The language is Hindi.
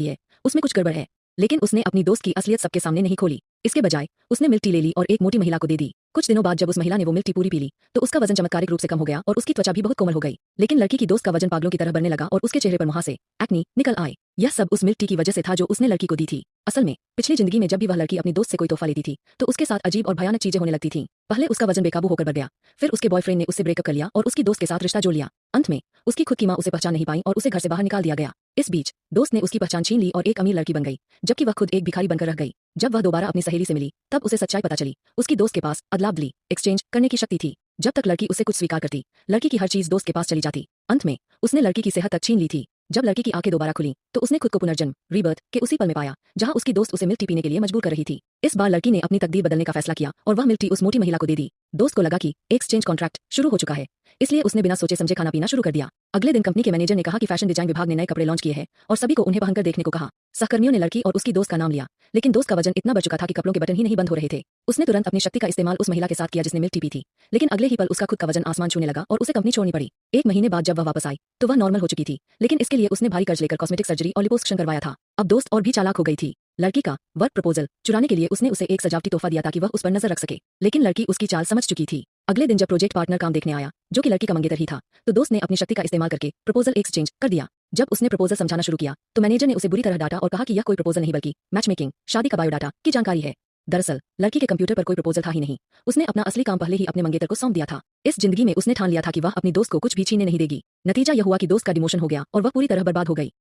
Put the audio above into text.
है, उसमें कुछ गड़बड़ है। लेकिन उसने अपनी दोस्त की असलियत सबके सामने नहीं खोली। इसके बजाय उसने मिल्क टी ले ली और एक मोटी महिला को दे दी। कुछ दिनों बाद जब उस महिला ने वो मिल्क टी पूरी पी ली, तो उसका वजन चमत्कारिक रूप से कम हो गया और उसकी त्वचा भी बहुत कोमल हो गई। लेकिन लड़की की दोस्त का वजन पागलों की तरह बढ़ने लगा और उसके चेहरे पर मुहासे, एक्नी, निकल आए। यह सब उस मिल्क टी की वजह से था जो उसने लड़की को दी थी। असल में पिछली जिंदगी में जब भी वह लड़की अपनी दोस्त से कोई तोहफा लेती थी, तो उसके साथ अजीब और भयानक चीजें होने लगती थीं। पहले उसका वजन बेकाबू होकर बढ़ गया, फिर उसके बॉयफ्रेंड ने उससे ब्रेकअप कर लिया और उसकी दोस्त के साथ रिश्ता जोड़ लिया। अंत में उसकी खुद की मां उसे पहचान नहीं पाई और उसे घर से बाहर निकाल दिया गया। इस बीच दोस्त ने उसकी पहचान छीन ली और एक अमीर लड़की बन गई, जबकि वह खुद एक भिखारी बनकर रह गई। जब वह दोबारा अपनी सहेली से मिली, तब उसे सच्चाई पता चली। उसकी दोस्त के पास अदला-बदली एक्सचेंज करने की शक्ति थी। जब तक लड़की उसे कुछ स्वीकार करती, लड़की की हर चीज दोस्त के पास चली जाती। अंत में उसने लड़की की सेहत तक छीन ली थी। जब लड़की की आंखें दोबारा खुली, तो उसने खुद को पुनर्जन्म रीबर्थ के उसी पल में पाया, जहां उसकी दोस्त उसे मिल्क टी पीने के लिए मजबूर कर रही थी। इस बार लड़की ने अपनी तकदीर बदलने का फैसला किया और वह मिल्क टी उस मोटी महिला को दे दी। दोस्त को लगा कि एक्सचेंज कॉन्ट्रैक्ट शुरू हो चुका है, इसलिए उसने बिना सोचे समझे खाना पीना शुरू कर दिया। अगले दिन कंपनी के मैनेजर ने कहा कि फैशन डिजाइन विभाग ने नए कपड़े लॉन्च किए हैं और सभी को उन्हें पहनकर देखने को कहा। सहकर्मियों ने लड़की और उसकी दोस्त का नाम लिया, लेकिन दोस्त का वजन इतना बढ़ चुका था कि कपड़ों के बटन ही नहीं बंद हो रहे थे। उसने तुरंत अपनी शक्ति का इस्तेमाल उस महिला के साथ किया जिसने मिल्क टी पी थी, लेकिन अगले ही पल उसका खुद का वजन आसमान छूने लगा और उसे कंपनी छोड़नी पड़ी। एक महीने बाद जब वह वापस आई, तो वह नॉर्मल हो चुकी थी, लेकिन इसके लिए उसने भारी कर्ज लेकर कॉस्मेटिक सर्जरी और लिपोसक्शन करवाया था। अब दोस्त और भी चालाक हो गई थी। लड़की का वर्क प्रपोजल चुराने के लिए उसने उसे एक सजावटी तोहफा दिया ताकि वह उस पर नजर रख सके, लेकिन लड़की उसकी चाल समझ चुकी थी। अगले दिन जब प्रोजेक्ट पार्टनर काम देखने आया, जो कि लड़की का मंगेतर ही था, तो दोस्त ने अपनी शक्ति का इस्तेमाल करके प्रपोजल एक्सचेंज कर दिया। जब उसने प्रपोजल समझाना शुरू किया, तो मैनेजर ने उसे बुरी तरह डांटा और कहा कि यह कोई प्रपोजल नहीं बल्कि मैचमेकिंग, शादी का बायोडाटा की जानकारी है। दरअसल लड़की के कंप्यूटर पर कोई प्रपोजल था ही नहीं। उसने अपना असली काम पहले ही अपने मंगेतर को सौंप दिया था। इस जिंदगी में उसने ठान लिया था कि वह अपनी दोस्त को कुछ भी छीनने नहीं देगी। नतीजा यह हुआ कि दोस्त का डिमोशन हो गया और वह पूरी तरह बर्बाद हो गई।